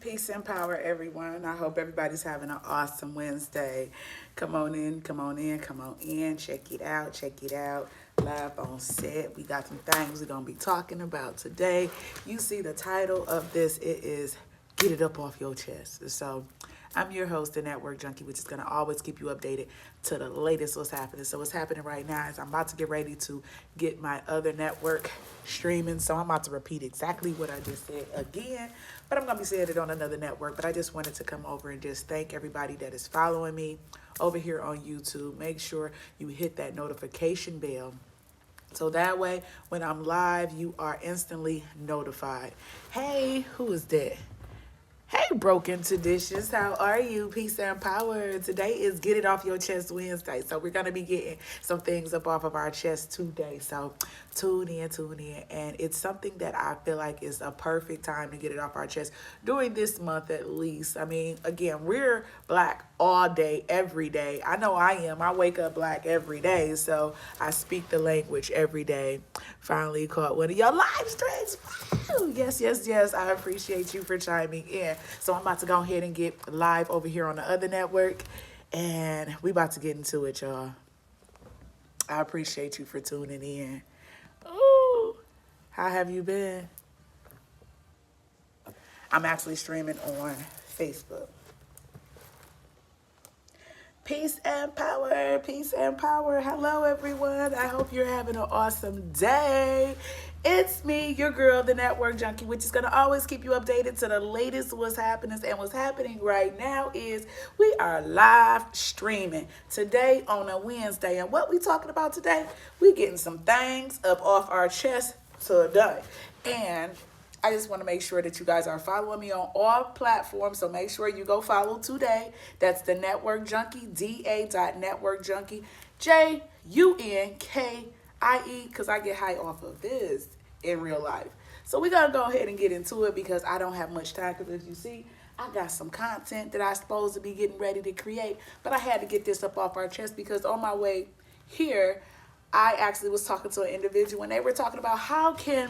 Peace and power, everyone. I hope everybody's having an awesome Wednesday. Come on in, come on in, come on in. Check it out, check it out. Live on set. We got some things we're going to be talking about today. You see the title of this, it is Get It Up Off Your Chest. So I'm your host, the Network Junkie, which is going to always keep you updated to the latest what's happening. So what's happening right now is I'm about to get ready to get my other network streaming. So I'm about to repeat exactly what I just said again, but I'm going to be saying it on another network. But I just wanted to come over and just thank everybody that is following me over here on YouTube. Make sure you hit that notification bell so that way when I'm live, you are instantly notified. Hey, who is that? Hey, Broken Traditions, how are you? Peace and power. Today is Get It Off Your Chest Wednesday. So we're going to be getting some things up off of our chest today. So tune in, tune in. And it's something that I feel like is a perfect time to get it off our chest during this month at least. I mean, again, we're black all day, every day. I know I am. I wake up black every day. So I speak the language every day. Finally caught one of your live streams. Woo! Yes, yes, yes. I appreciate you for chiming in. So I'm about to go ahead and get live over here on the other network. And we about to get into it, y'all. I appreciate you for tuning in. Ooh, how have you been? I'm actually streaming on Facebook. Peace and power, peace and power. Hello, everyone. I hope you're having an awesome day. It's me, your girl, the Network Junkie, which is going to always keep you updated to the latest what's happening. And what's happening right now is we are live streaming today on a Wednesday. And what we talking about today? We getting some things up off our chest today. And I just want to make sure that you guys are following me on all platforms. So make sure you go follow today. That's the Network Junkie, Da.Network Junkie, JUNKIE, because I get high off of this in real life. So we're going to go ahead and get into it because I don't have much time. Because as you see, I got some content that I'm supposed to be getting ready to create. But I had to get this up off our chest because on my way here, I actually was talking to an individual and they were talking about how can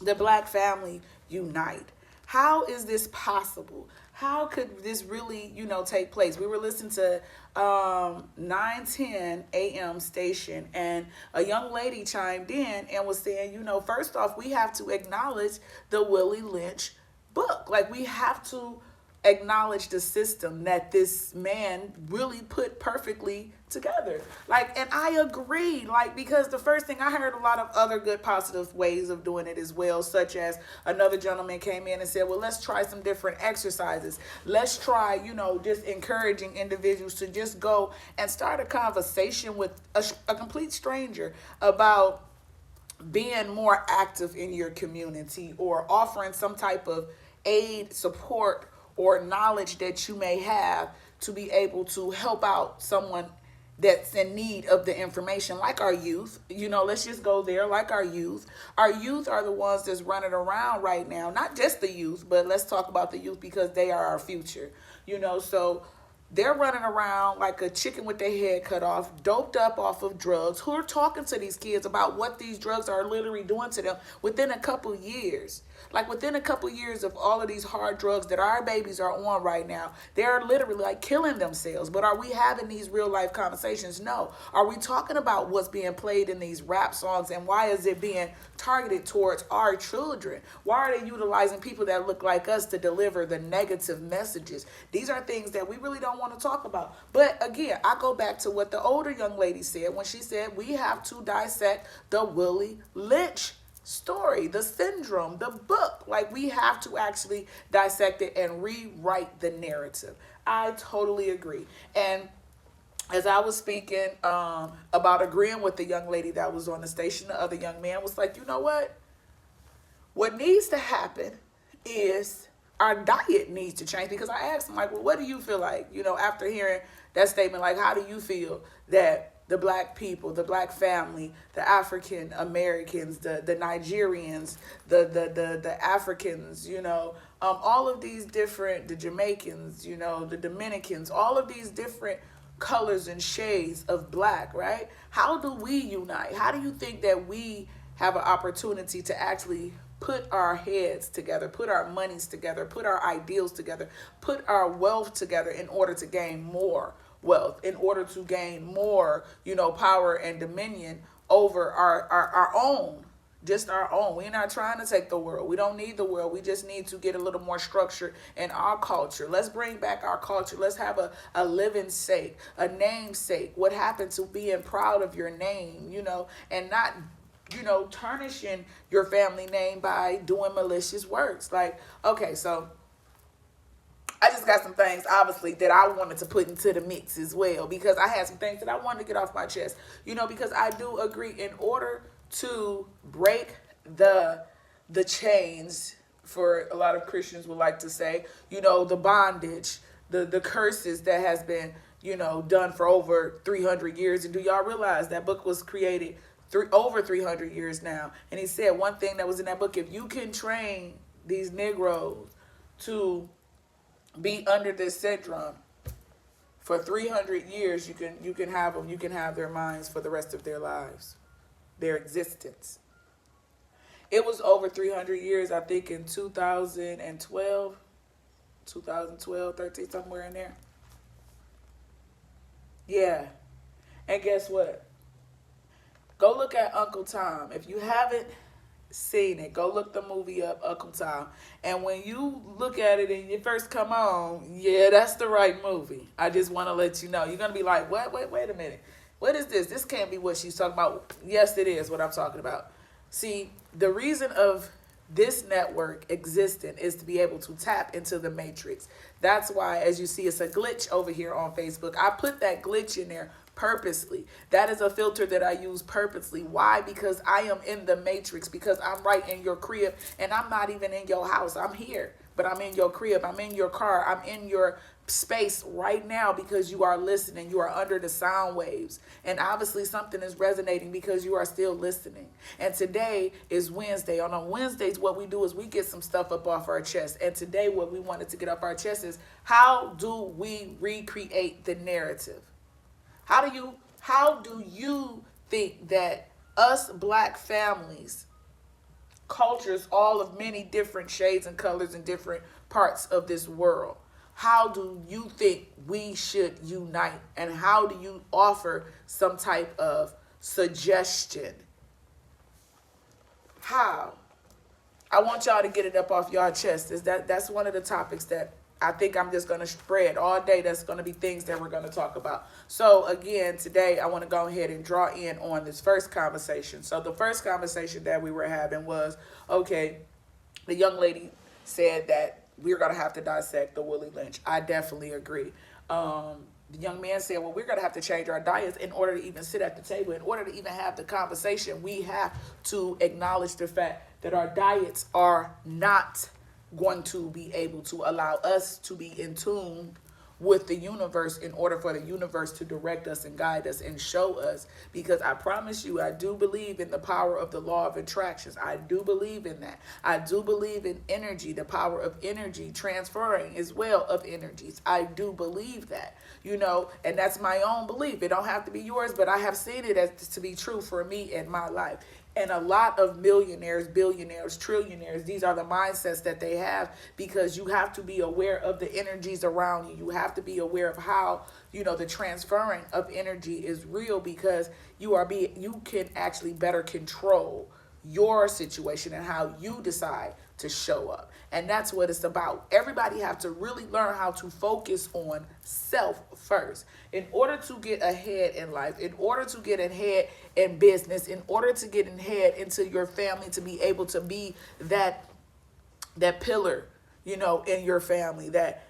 the black family unite. How is this possible? How could this really, take place? We were listening to 910 AM station, and a young lady chimed in and was saying, first off, we have to acknowledge the Willie Lynch book. Like, we have to acknowledge the system that this man really put perfectly together. Like, and I agree, like, because the first thing I heard a lot of other good positive ways of doing it as well, such as another gentleman came in and said, well, let's try some different exercises. Let's try, just encouraging individuals to just go and start a conversation with a complete stranger about being more active in your community or offering some type of aid, support, or knowledge that you may have to be able to help out someone that's in need of the information, like our youth. Let's just go there, like our youth. Our youth are the ones that's running around right now, not just the youth, but let's talk about the youth because they are our future. So they're running around like a chicken with their head cut off, doped up off of drugs. Who are talking to these kids about what these drugs are literally doing to them within a couple years? Like within a couple years of all of these hard drugs that our babies are on right now, they're literally like killing themselves. But are we having these real life conversations? No. Are we talking about what's being played in these rap songs and why is it being targeted towards our children? Why are they utilizing people that look like us to deliver the negative messages? These are things that we really don't want to talk about. But again, I go back to what the older young lady said when she said we have to dissect the Willie Lynch story, the syndrome, the book. Like, we have to actually dissect it and rewrite the narrative. I totally agree. And as I was speaking about agreeing with the young lady that was on the station, the other young man was like, you know what? What needs to happen is our diet needs to change. Because I asked him, like, well, what do you feel like, after hearing that statement? Like, how do you feel that the black people, the black family, the African Americans, the Nigerians, the Africans, all of these different, the Jamaicans, the Dominicans, all of these different colors and shades of black, right? How do we unite? How do you think that we have an opportunity to actually put our heads together, put our monies together, put our ideals together, put our wealth together in order to gain more wealth, in order to gain more, power and dominion over our own, just our own. We're not trying to take the world. We don't need the world. We just need to get a little more structure in our culture. Let's bring back our culture. Let's have a living sake, a namesake. What happened to being proud of your name, and not tarnishing your family name by doing malicious works. Like, okay, so I just got some things, obviously, that I wanted to put into the mix as well, because I had some things that I wanted to get off my chest, because I do agree, in order to break the chains, for a lot of Christians would like to say, the bondage, the curses that has been, done for over 300 years. And do y'all realize that book was created over 300 years now? And he said one thing that was in that book: if you can train these Negroes to be under this syndrome for 300 years, you can have them. You can have their minds for the rest of their lives, their existence. It was over 300 years, I think, in 2012, 13, somewhere in there. Yeah. And guess what? Go look at Uncle Tom. If you haven't seen it, go look the movie up, Uncle Tom. And when you look at it and you first come on, yeah, that's the right movie. I just want to let you know. You're going to be like, what? Wait a minute. What is this? This can't be what she's talking about. Yes, it is what I'm talking about. See, the reason of this network existing is to be able to tap into the matrix. That's why, as you see, it's a glitch over here on Facebook. I put that glitch in there purposely. That is a filter that I use purposely. Why? Because I am in the matrix, because I'm right in your crib, and I'm not even in your house. I'm here, but I'm in your crib. I'm in your car. I'm in your space right now, because you are listening. You are under the sound waves, and obviously something is resonating because you are still listening. And today is Wednesday. On Wednesdays, what we do is we get some stuff up off our chest. And today, what we wanted to get off our chest is, how do we recreate the narrative? How do you think that us Black families, cultures, all of many different shades and colors in different parts of this world, how do you think we should unite? And how do you offer some type of suggestion? How? I want y'all to get it up off y'all chest. That's one of the topics that I think I'm just going to spread all day. That's going to be things that we're going to talk about. So again, today I want to go ahead and draw in on this first conversation. So the first conversation that we were having was, okay, the young lady said that we're going to have to dissect the Willie Lynch. I definitely agree. The young man said, well, we're going to have to change our diets in order to even sit at the table. In order to even have the conversation, we have to acknowledge the fact that our diets are not going to be able to allow us to be in tune with the universe, in order for the universe to direct us and guide us and show us. Because I promise you, I do believe in the power of the law of attractions. I do believe in that. I do believe in energy, the power of energy transferring as well of energies. I do believe that, and that's my own belief. It don't have to be yours, but I have seen it as to be true for me in my life. And a lot of millionaires, billionaires, trillionaires, these are the mindsets that they have, because you have to be aware of the energies around you. You have to be aware of how, the transferring of energy is real, because you can actually better control your situation and how you decide to show up. And that's what it's about. Everybody have to really learn how to focus on self first. In order to get ahead in life, in order to get ahead in business, in order to get ahead into your family, to be able to be that pillar, in your family, that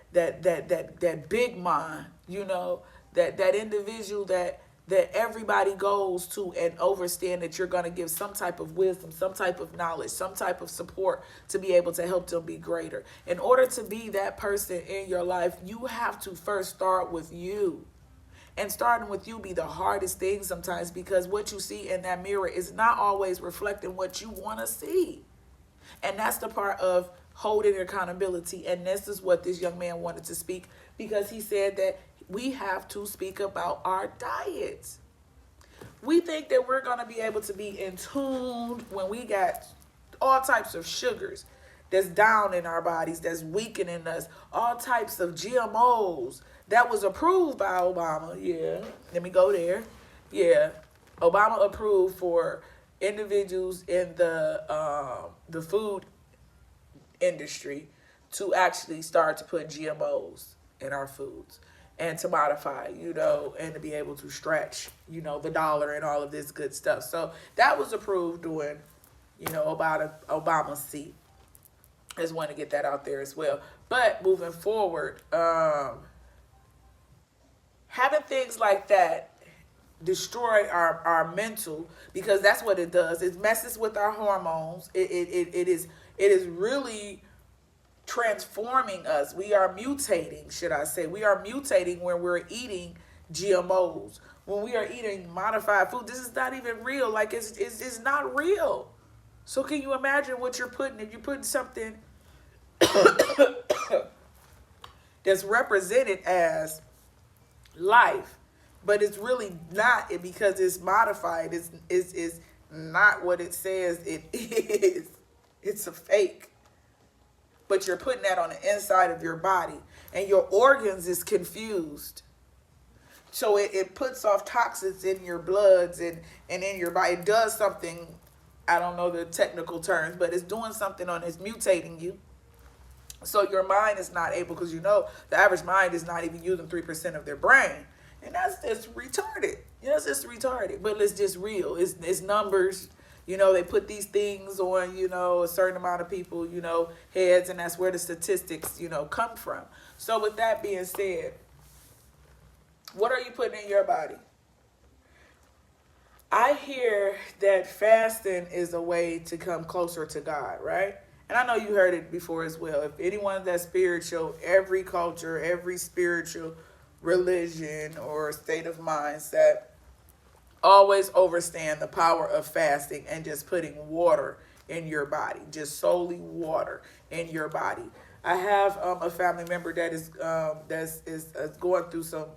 big mind, that individual that everybody goes to, and understand that you're going to give some type of wisdom, some type of knowledge, some type of support to be able to help them be greater. In order to be that person in your life, you have to first start with you. And starting with you be the hardest thing sometimes, because what you see in that mirror is not always reflecting what you want to see. And that's the part of holding accountability. And this is what this young man wanted to speak, because he said that we have to speak about our diets. We think that we're going to be able to be in tune when we got all types of sugars that's down in our bodies, that's weakening us, all types of GMOs that was approved by Obama. Yeah, let me go there. Yeah, Obama approved for individuals in the food industry to actually start to put GMOs in our foods and to modify, and to be able to stretch, the dollar and all of this good stuff. So that was approved during, about Obama's seat. I just want to get that out there as well. But moving forward, having things like that destroy our mental, because that's what it does. It messes with our hormones. It is really transforming us. We are mutating, should I say. We are mutating when we're eating GMOs. When we are eating modified food, this is not even real. Like, it's not real. So can you imagine what you're putting? If you're putting something that's represented as life, but it's really not, it because it's modified. It's not what it says it is. It's a fake. But you're putting that on the inside of your body, and your organs is confused. So it puts off toxins in your bloods and in your body. It does something, I don't know the technical terms, but it's doing something it's mutating you. So your mind is not able, because the average mind is not even using 3% of their brain. And that's just retarded. It's just retarded. But it's just real. It's numbers. They put these things on, a certain amount of people, heads, and that's where the statistics, come from. So with that being said, what are you putting in your body? I hear that fasting is a way to come closer to God, right? And I know you heard it before as well. If anyone that's spiritual, every culture, every spiritual religion or state of mindset always understand the power of fasting and just putting water in your body, just solely water in your body. I have a family member that is going through some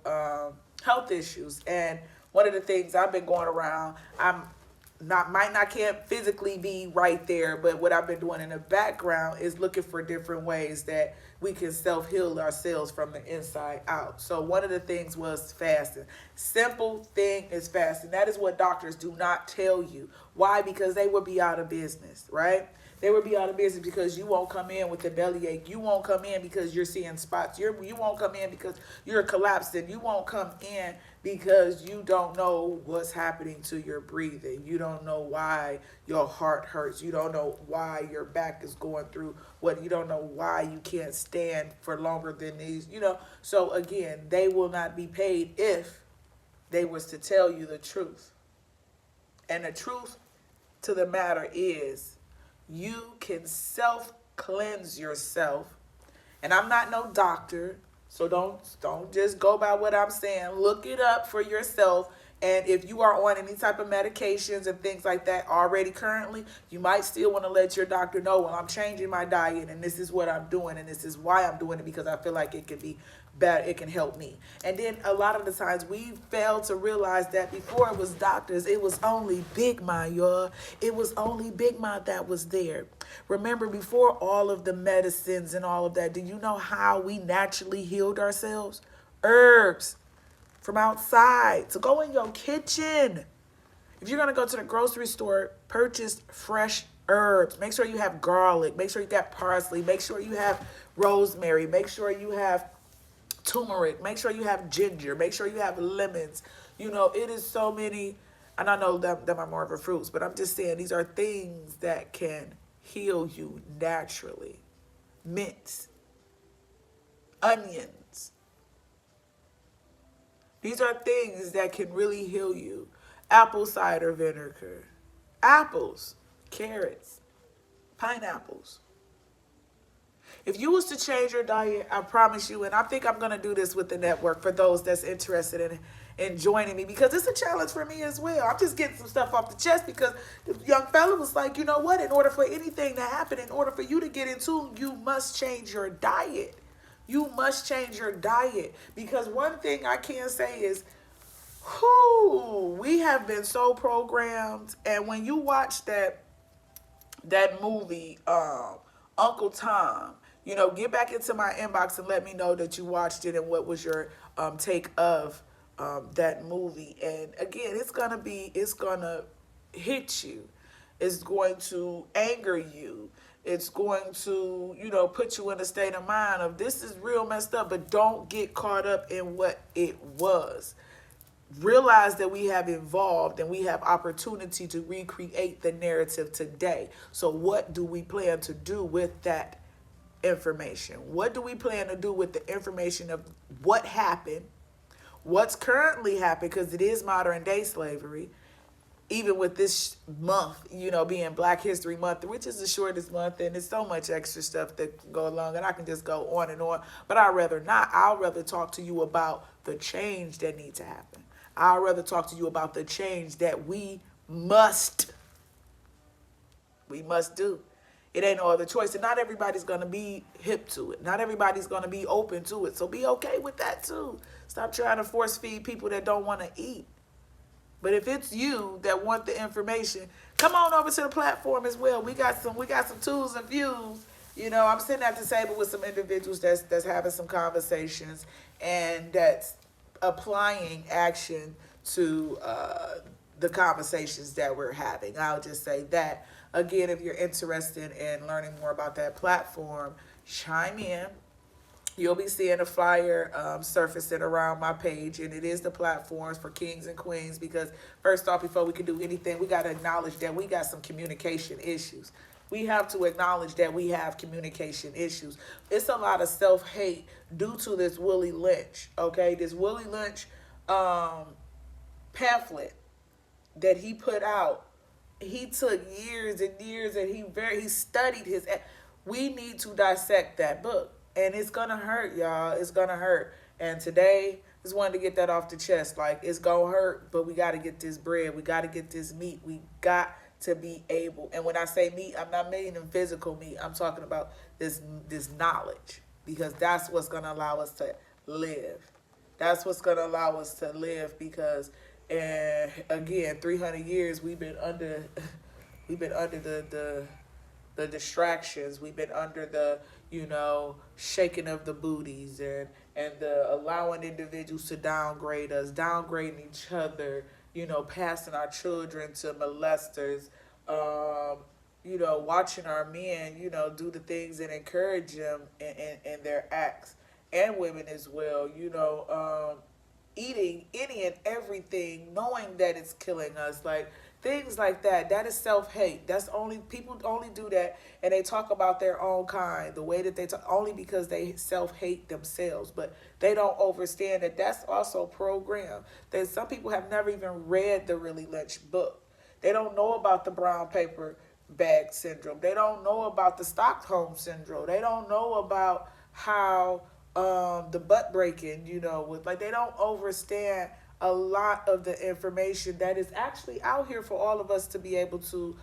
health issues, and one of the things I've been going around, might not can't physically be right there, but what I've been doing in the background is looking for different ways that we can self-heal ourselves from the inside out. So one of the things was fasting. Simple thing is fasting. That is what doctors do not tell you. Why? Because they would be out of business, right? They would be out of business because you won't come in with a bellyache. You won't come in because you're seeing spots. You won't come in because you're collapsing. You won't come in because you don't know what's happening to your breathing. You don't know why your heart hurts. You don't know why your back is going through what. You don't know why you can't stand for longer than these. So again, they will not be paid if they was to tell you the truth. And the truth to the matter is, you can self-cleanse yourself. And I'm not no doctor, so don't just go by what I'm saying. Look it up for yourself. And if you are on any type of medications and things like that already currently, you might still want to let your doctor know, well, I'm changing my diet and this is what I'm doing and this is why I'm doing it, because I feel like it can be better, it can help me. And then a lot of the times we fail to realize that before it was doctors, it was only Big Ma, y'all. It was only Big Ma that was there. Remember, before all of the medicines and all of that, do you know how we naturally healed ourselves? Herbs from outside. So go in your kitchen. If you're going to go to the grocery store, purchase fresh herbs. Make sure you have garlic. Make sure you got parsley. Make sure you have rosemary. Make sure you have turmeric. Make sure you have ginger. Make sure you have lemons. It is so many. And I know them are more of a fruits, but I'm just saying these are things that can heal you naturally. Mint, onions. These are things that can really heal you. Apple cider vinegar, apples, carrots, pineapples. If you was to change your diet, I promise you, and I think I'm going to do this with the network for those that's interested in joining me, because it's a challenge for me as well. I'm just getting some stuff off the chest because the young fella was like, you know what, in order for anything to happen, in order for you to get in tune, you must change your diet. You must change your diet, because one thing I can say is, we have been so programmed. And when you watch that that movie, Uncle Tom. Get back into my inbox and let me know that you watched it and what was your take of that movie. And again, it's gonna hit you. It's going to anger you. It's going to, put you in a state of mind of this is real messed up, but don't get caught up in what it was. Realize that we have evolved and we have opportunity to recreate the narrative today. So what do we plan to do with that information? What do we plan to do with the information of what happened, what's currently happening, because it is modern day slavery, even with this month, being Black History Month, which is the shortest month, and there's so much extra stuff that can go along, and I can just go on and on, but I'd rather not. I'd rather talk to you about the change that needs to happen. I'd rather talk to you about the change that must, we must do. It ain't no other choice, and not everybody's gonna be hip to it. Not everybody's gonna be open to it, so be okay with that too. Stop trying to force feed people that don't want to eat. But if it's you that want the information, come on over to the platform as well. We got some tools and views. I'm sitting at the table with some individuals that's having some conversations and that's applying action to the conversations that we're having. I'll just say that. Again, if you're interested in learning more about that platform, chime in. You'll be seeing a flyer surfacing around my page, and it is the platforms for kings and queens, because first off, before we can do anything, we got to acknowledge that we got some communication issues. We have to acknowledge that we have communication issues. It's a lot of self-hate due to this Willie Lynch, okay? This Willie Lynch pamphlet that he put out. He took years and years, and he studied his. We need to dissect that book, and it's gonna hurt, y'all. It's gonna hurt. And today, just wanted to get that off the chest. Like, it's gonna hurt, but we got to get this bread. We got to get this meat. We got to be able. And when I say meat, I'm not meaning physical meat. I'm talking about this knowledge, because that's what's gonna allow us to live. That's what's gonna allow us to live, because and again, 300 years we've been under the distractions. We've been under the shaking of the booties, and the allowing individuals to downgrade us, downgrading each other. Passing our children to molesters. Watching our men do the things and encourage them in their acts, and women as well. Eating any and everything, knowing that it's killing us, like things like that. That is self-hate. That's only people only do that, and they talk about their own kind the way that they talk, only because they self-hate themselves. But they don't understand that that's also programmed. That some people have never even read the Willie Lynch book. They don't know about the brown paper bag syndrome. They don't know about the Stockholm syndrome. They don't know about how the butt breaking, with, like, they don't understand a lot of the information that is actually out here for all of us to be able to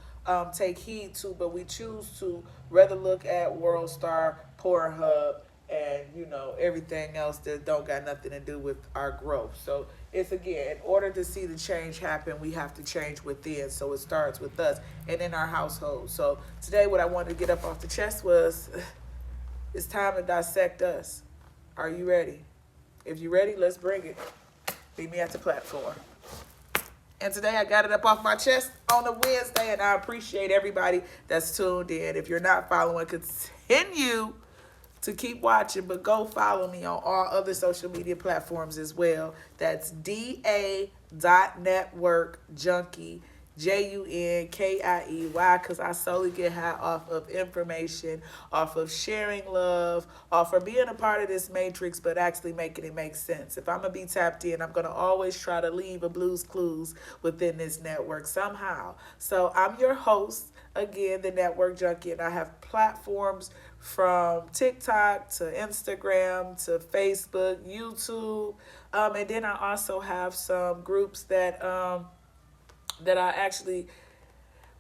take heed to, but we choose to rather look at World Star, Pornhub, and everything else that don't got nothing to do with our growth. So it's, again, in order to see the change happen, we have to change within. So it starts with us and in our household. So today, what I wanted to get up off the chest was it's time to dissect us. Are you ready? If you're ready, let's bring it. Meet me at the platform. And today I got it up off my chest on a Wednesday, and I appreciate everybody that's tuned in. If you're not following, continue to keep watching, but go follow me on all other social media platforms as well. That's Da.Network Junkie. Junkiey, because I solely get high off of information, off of sharing love, off of being a part of this matrix, but actually making it make sense. If I'm going to be tapped in, I'm going to always try to leave a Blue's Clues within this network somehow. So I'm your host, again, the Network Junkie, and I have platforms from TikTok to Instagram to Facebook, YouTube, and then I also have some groups that I actually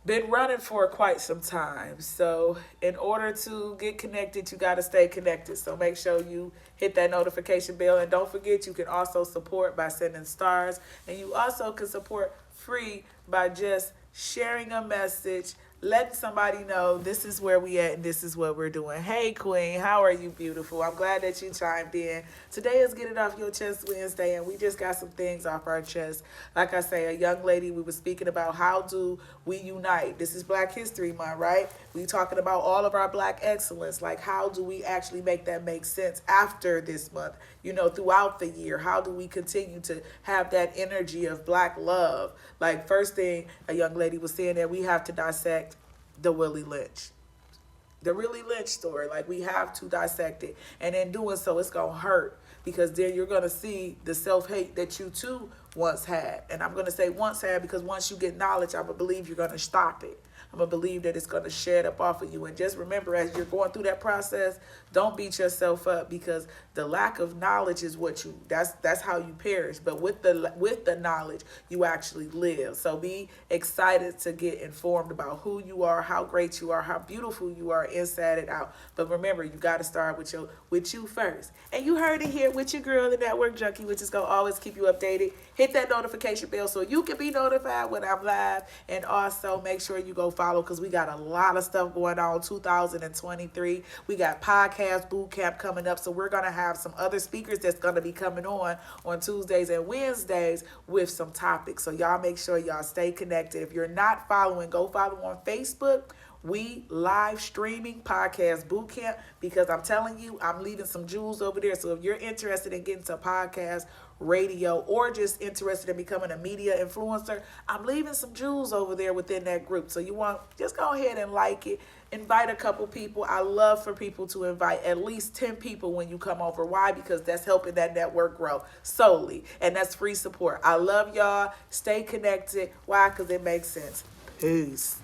been running for quite some time. So in order to get connected, you got to stay connected. So make sure you hit that notification bell. And don't forget, you can also support by sending stars. And you also can support free by just sharing a message, letting somebody know this is where we at and this is what we're doing. Hey Queen, how are you, beautiful? I'm glad that you chimed in. Today is Get It Off Your Chest Wednesday, and we just got some things off our chest. Like I say, a young lady, we were speaking about how do we unite. This is Black History Month, right? We talking about all of our black excellence. Like how do we actually make that make sense after this month? Throughout the year, how do we continue to have that energy of black love? Like first thing a young lady was saying that we have to dissect the Willie Lynch. The Willie Lynch story. Like we have to dissect it. And in doing so, it's gonna hurt because then you're gonna see the self-hate that you too once had. And I'm gonna say once had because once you get knowledge, I'm gonna believe you're gonna stop it. I'm gonna believe that it's gonna shed up off of you. And just remember, as you're going through that process, don't beat yourself up because the lack of knowledge is what that's how you perish. But with the knowledge, you actually live. So be excited to get informed about who you are, how great you are, how beautiful you are inside and out. But remember, you got to start with you first. And you heard it here with your girl, the network junkie, which is gonna always keep you updated. Hit that notification bell so you can be notified when I'm live. And also make sure you go follow because we got a lot of stuff going on 2023. We got podcast boot camp coming up. So we're going to have some other speakers that's going to be coming on Tuesdays and Wednesdays with some topics. So y'all make sure y'all stay connected. If you're not following, go follow on Facebook. We live streaming podcast boot camp because I'm telling you, I'm leaving some jewels over there. So if you're interested in getting to podcast, radio, or just interested in becoming a media influencer, I'm leaving some jewels over there within that group. So you want, just go ahead and like it. Invite a couple people. I love for people to invite at least 10 people when you come over. Why? Because that's helping that network grow solely. And that's free support. I love y'all. Stay connected. Why? Because it makes sense. Peace.